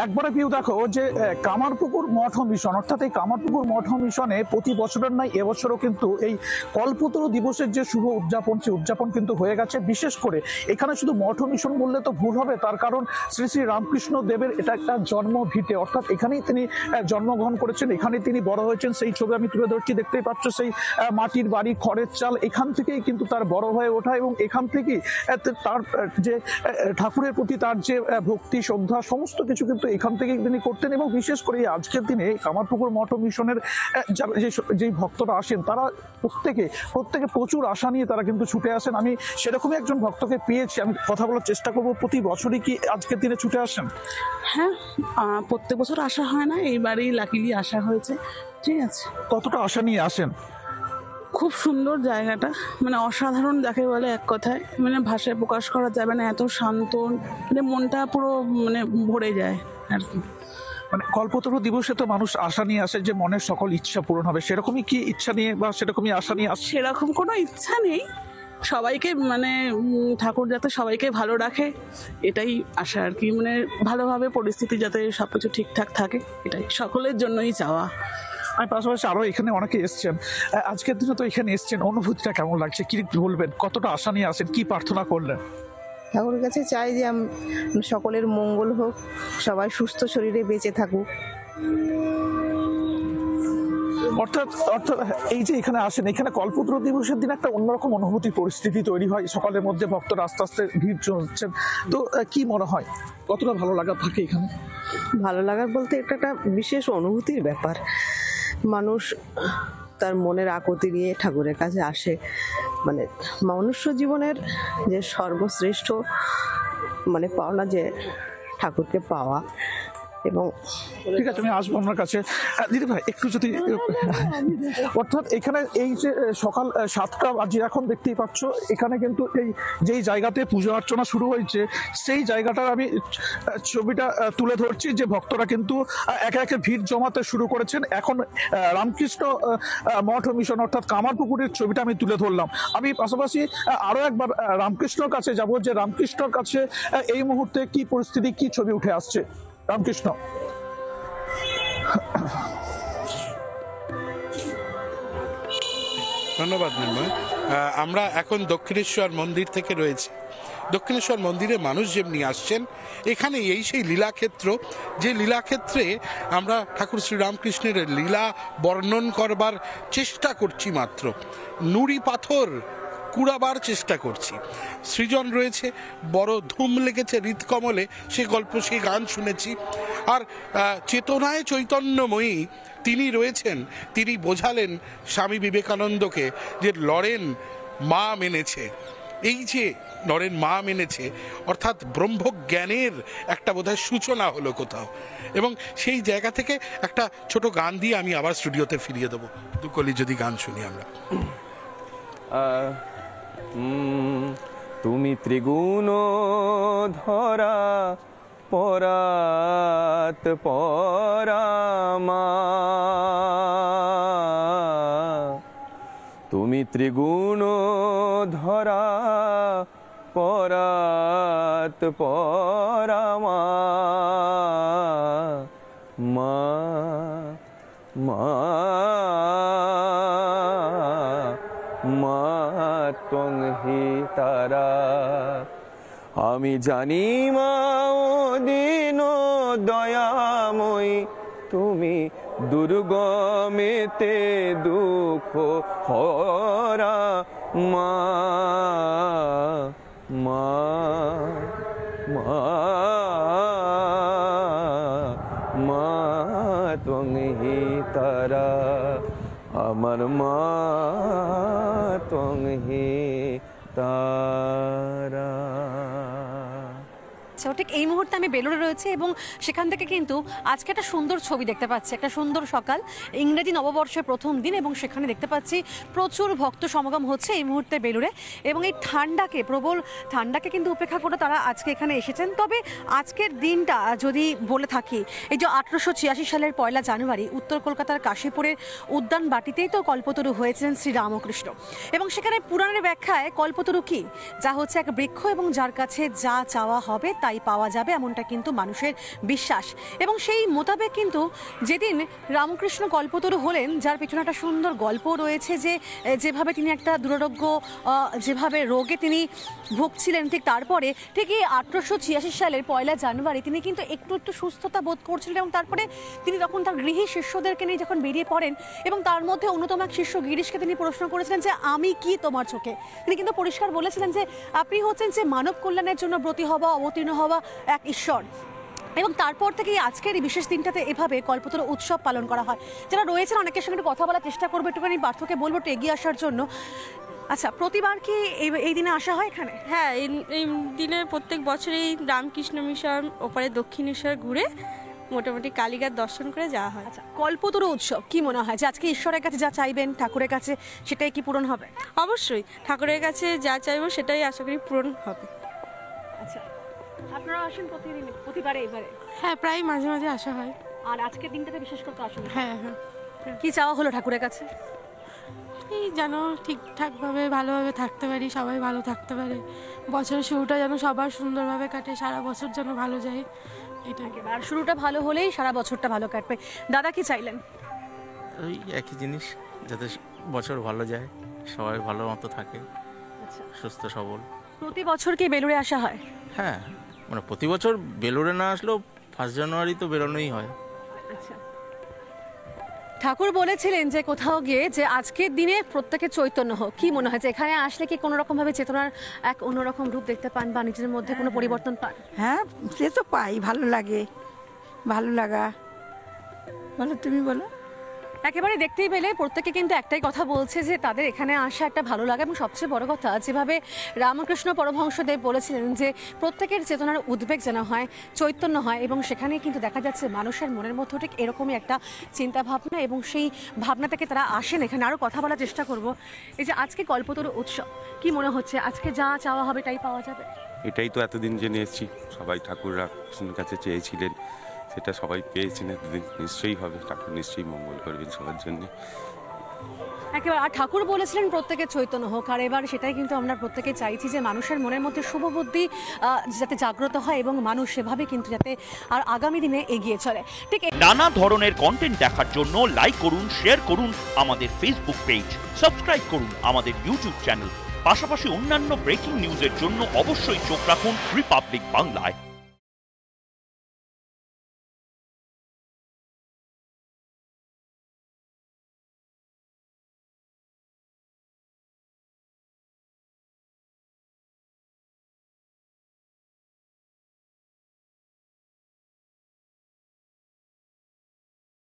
একবারে পিউ দেখো যে কামারপুকুর মঠ মিশন, অর্থাৎ এই কামারপুকুর মঠ মিশনে প্রতি বছরের নয় এবছরও কিন্তু এই কল্পতরু দিবসের যে শুভ উদযাপন, সেই উদযাপন কিন্তু হয়ে গেছে। বিশেষ করে এখানে শুধু মঠ মিশন বললে তো ভুল হবে, তার কারণ শ্রী শ্রী রামকৃষ্ণ দেবের এটা একটা জন্মভিটে, অর্থাৎ এখানেই তিনি জন্মগ্রহণ করেছেন, এখানেই তিনি বড় হয়েছেন। সেই ছবি আমি তুলে ধরছি, দেখতেই পাচ্ছ সেই মাটির বাড়ি, খড়ের চাল, এখান থেকেই কিন্তু তার বড় হয়ে ওঠা এবং এখান থেকেই তার যে ঠাকুরের প্রতি তার যে ভক্তি শ্রদ্ধা সমস্ত কিছু কিন্তু এখান থেকেই তিনি করতেন। এবং বিশেষ করে আজকের দিনে কামারপুকুর মঠ মিশনের যেই ভক্তরা আসেন তারা প্রত্যেকে প্রচুর আশা নিয়ে তারা কিন্তু ছুটে আসেন। আমি সেরকমই একজন ভক্তকে পেয়েছি, আমি কথা বলার চেষ্টা করবো। প্রতি বছরই কি আজকের দিনে ছুটে আসেন? হ্যাঁ, প্রত্যেক বছর আসা হয় না, এইবারই লাকিলি আসা হয়েছে। ঠিক আছে। কতটা আশা নিয়ে আসেন? খুব সুন্দর জায়গাটা, মানে অসাধারণ যাকে বলে, এক কথায় মানে ভাষায় প্রকাশ করা যাবে না, এত শান্ত, মানে মনটা পুরো মানে ভরে যায় আর কি। মানে কল্পতরু দিবসে তো মানুষ আশা নিয়ে আসে যে মনের সকল ইচ্ছা পূরণ হবে, সেরকমই কি ইচ্ছা নিয়ে বা সেরকমই আশা নিয়ে আসে? সেরকম কোনো ইচ্ছা নেই, সবাইকে মানে ঠাকুর যাতে সবাইকে ভালো রাখে এটাই আশা আর কি, মানে ভালোভাবে পরিস্থিতি যাতে সব কিছু ঠিকঠাক থাকে এটাই সকলের জন্যই চাওয়া। আর পাশাপাশি আরো এখানে অনেকে এসছেন, আজকের দিনে তো এখানে এসছেন, অনুভূতিটা কেমন লাগছে, কি বলবেন, কতটা আশা নিয়ে আসেন, কি প্রার্থনা করলেন? ঠাকুরের কাছে চাই যে সকলের মঙ্গল হোক, সবাই সুস্থ শরীরে বেঁচে থাকুক। অর্থাৎ এই যে এখানে আসেন, এখানে কল্পতরু দিবসের দিন একটা অন্যরকম অনুভূতি পরিস্থিতি তৈরি হয় সকালের মধ্যে, ভক্তরা আস্তে আস্তে ভিড় জমছেন, তো কি মনে হয় কতটা ভালো লাগা থাকে এখানে? ভালো লাগার বলতে এটা একটা বিশেষ অনুভূতির ব্যাপার। মানুষ তার মনের আকুতি নিয়ে ঠাকুরের কাছে আসে, মানে মনুষ্য জীবনের যে সর্বশ্রেষ্ঠ মানে পাওনা যে ঠাকুরকে পাওয়া। এবং ঠিক আছে, আমি আসবো আপনার কাছে। দিদি ভাই একটু যদি, অর্থাৎ এখানে এই যে সকাল 7টা বাজে এখন দেখতেই পাচ্ছ, এখানে কিন্তু এই যেই জায়গাতে পুজো অর্চনা শুরু হয়েছে সেই জায়গাটার আমি ছবিটা তুলে ধরছি, যে ভক্তরা কিন্তু একে একে ভিড় জমাতে শুরু করেছেন। এখন রামকৃষ্ণ মঠ মিশন অর্থাৎ কামারপুকুরের ছবিটা আমি তুলে ধরলাম। আমি পাশাপাশি আরো একবার রামকৃষ্ণর কাছে যাব, যে রামকৃষ্ণর কাছে এই মুহূর্তে কি পরিস্থিতি, কি ছবি উঠে আসছে। রামকৃষ্ণ, ধন্যবাদ নির্ময়। আমরা এখন দক্ষিণেশ্বর মন্দির থেকে রয়েছি। দক্ষিণেশ্বর মন্দিরে মানুষ যেমনি আসছেন, এখানে এই সেই লীলাক্ষেত্র, যে লীলাক্ষেত্রে আমরা ঠাকুর শ্রীরামকৃষ্ণের লীলা বর্ণন করবার চেষ্টা করছি, মাত্র নুড়ি পাথর কুড়াবার চেষ্টা করছি। সৃজন রয়েছে, বড় ধুম লেগেছে হৃদকমলে, সে গল্প সে গান শুনেছি। আর চেতনায় চৈতন্যময়ী তিনি রয়েছেন, তিনি বোঝালেন স্বামী বিবেকানন্দকে যে লরেন মা মেনেছে। এই যে লরেন মা মেনেছে, অর্থাৎ ব্রহ্মজ্ঞানের একটা বোধহয় সূচনা হলো কোথাও। এবং সেই জায়গা থেকে একটা ছোট গান দিয়ে আমি আবার স্টুডিওতে ফিরিয়ে দেবো। দুকলি যদি গান শুনি আমরা। তুমি ত্রিগুণ ধরা পরাত পরামা, তুমি ত্রিগুণ ধরা পরাত পরামা, মা মা মা ত্বং হি তারা। আমি জানি মা দীন দয়াময়ী, তুমি দুর্গমেতে দুঃখ হরা, মা মা মা মা ত্বং হি তারা, আমার মা ত্বং হি তারা। ঠিক এই মুহূর্তে আমি বেলুড়ে রয়েছে এবং সেখান থেকে কিন্তু আজকে একটা সুন্দর ছবি দেখতে পাচ্ছি, একটা সুন্দর সকাল, ইংরেজি নববর্ষের প্রথম দিন, এবং সেখানে দেখতে পাচ্ছি প্রচুর ভক্ত সমাগম হচ্ছে এই মুহূর্তে বেলুড়ে। এবং এই ঠান্ডাকে, প্রবল ঠান্ডাকে কিন্তু উপেক্ষা করে তারা আজকে এখানে এসেছেন। তবে আজকের দিনটা যদি বলে থাকি, এই যে 1886 সালের 1 জানুয়ারি উত্তর কলকাতার কাশীপুরের উদ্যান বাটিতেই তো কল্পতরু হয়েছিলেন শ্রীরামকৃষ্ণ। এবং সেখানে পুরাণের ব্যাখ্যায় কল্পতরু কি, যা হচ্ছে এক বৃক্ষ এবং যার কাছে যা চাওয়া হবে তাই পাওয়া যাবে, এমনটা কিন্তু মানুষের বিশ্বাস। এবং সেই মোতাবেক কিন্তু যেদিন রামকৃষ্ণ কল্পতরু হলেন, যার পেছনে একটা সুন্দর গল্প রয়েছে, যে যেভাবে তিনি একটা দুরারোগ্য যেভাবে রোগে তিনি ভুগছিলেন, ঠিক তারপরে ঠিক এই 1886 সালের 1 জানুয়ারি তিনি কিন্তু একটু সুস্থতা বোধ করছিলেন, এবং তারপরে তিনি তখন তার গৃহী শিষ্যদেরকে নিয়ে যখন বেরিয়ে পড়েন, এবং তার মধ্যে অন্যতম এক শিষ্য গিরিশকে তিনি প্রশ্ন করেছিলেন যে আমি কি তোমার চোখে। তিনি কিন্তু পরিষ্কার বলেছিলেন যে আপনি হচ্ছেন যে মানব কল্যাণের জন্য ব্রতী হওয়া, অবতীর্ণ হওয়া এক ঈশ্বর। এবং তারপর থেকে আজকের এই বিশেষ দিনটাতে এভাবে কল্পতরু উৎসব পালন করা হয়। যারা রয়েছেন অনেকের সঙ্গে কথা বলার চেষ্টা করবো, একটুখানি পার্থকে বলবো একটু এগিয়ে আসার জন্য। আচ্ছা, প্রতিবার কি এই দিনে আসা হয় এখানে? হ্যাঁ, এই দিনে প্রত্যেক বছরই রামকৃষ্ণ মিশন ওপারে দক্ষিণেশ্বর ঘুরে মোটামুটি কালীঘাট দর্শন করে যাওয়া হয়। আচ্ছা, কল্পতরু উৎসব কি মনে হয় যে আজকে ঈশ্বরের কাছে যা চাইবেন ঠাকুরের কাছে সেটাই কি পূরণ হবে? অবশ্যই ঠাকুরের কাছে যা চাইবো সেটাই আশা করি পূরণ হবে। আচ্ছা, আপনারা আসেন প্রতিবারে এবারে? হ্যাঁ, প্রায় মাঝে মাঝে আসা হয়। আর আজকের দিনটাতে বিশেষ করে আসুন। হ্যাঁ হ্যাঁ, কি চাওয়া হলো ঠাকুরের কাছে? এই যেন ঠিকঠাকভাবে ভালোভাবে থাকতে পারি, সবাই ভালো থাকতে পারে, বছরের শুরুটা যেন সবার সুন্দরভাবে কাটে, সারা বছর যেন ভালো যায়, এটাই। আর শুরুটা ভালো হলেই সারা বছরটা ভালো কাটবে। দাদা কি চাইলেন? ওই একই জিনিস, যাতে বছর ভালো যায়, সবাই ভালো মতো থাকে, আচ্ছা, সুস্থ সবল। প্রতি বছর কি বেলুড়ে আসা হয়? হ্যাঁ, মানে প্রতি বছর বেলুড়ে না আসলেও 1 জানুয়ারি তো বেরোনোই হয়। আচ্ছা, ঠাকুর বলেছিলেন যে কোথাও গিয়ে যে আজকের দিনে প্রত্যেকের চৈতন্য হোক। কি মনে হয় যে এখানে আসলে কি কোনো রকম ভাবে চেতনার এক অন্যরকম রূপ দেখতে পান বা নিজের মধ্যে কোনো পরিবর্তন পান? হ্যাঁ, সে তো পাই, ভালো লাগে, ভালো লাগা। বলো, তুমি বলো। একেবারে দেখতেই পেলে প্রত্যেকে কিন্তু একটাই কথা বলছে যে তাদের এখানে আসা একটা ভালো লাগে, এবং সবচেয়ে বড় কথা যেভাবে রামকৃষ্ণ পরমহংসদেব বলেছিলেন যে প্রত্যেকের চেতনার উদ্বেগ যেন হয়, চৈতন্য হয়, এবং সেখানে কিন্তু দেখা যাচ্ছে মানুষের মনের মধ্যে ঠিক এরকমই একটা চিন্তা ভাবনা, এবং সেই ভাবনা থেকে তারা আসেন এখানে। আরও কথা বলার চেষ্টা করব। এই যে আজকে কল্পতরু উৎসব, কি মনে হচ্ছে আজকে যা চাওয়া হবে তাই পাওয়া যাবে? এটাই তো এতদিন জেনে এসেছি, সবাই ঠাকুররা কৃষ্ণের কাছে চেয়েছিলেন, সেটা সবাই পেয়েছেন। এতদিন নিশ্চয়ই হবে, ঠাকুর নিশ্চয়ই মঙ্গল করবেন সবার জন্য। একেবারে। আর ঠাকুর বলেছিলেন প্রত্যেকের চৈতন্য হোক, আর এবার সেটাই কিন্তু আমরা প্রত্যেকে চাইছি যে মানুষের মনের মধ্যে শুভ বুদ্ধি যাতে জাগ্রত হয়, এবং মানুষ সেভাবে কিন্তু যাতে আর আগামী দিনে এগিয়ে চলে। ঠিক নানা ধরনের কন্টেন্ট দেখার জন্য লাইক করুন, শেয়ার করুন আমাদের ফেসবুক পেজ, সাবস্ক্রাইব করুন আমাদের ইউটিউব চ্যানেল। পাশাপাশি অন্যান্য ব্রেকিং নিউজের জন্য অবশ্যই চোখ রাখুন রিপাবলিক বাংলায়।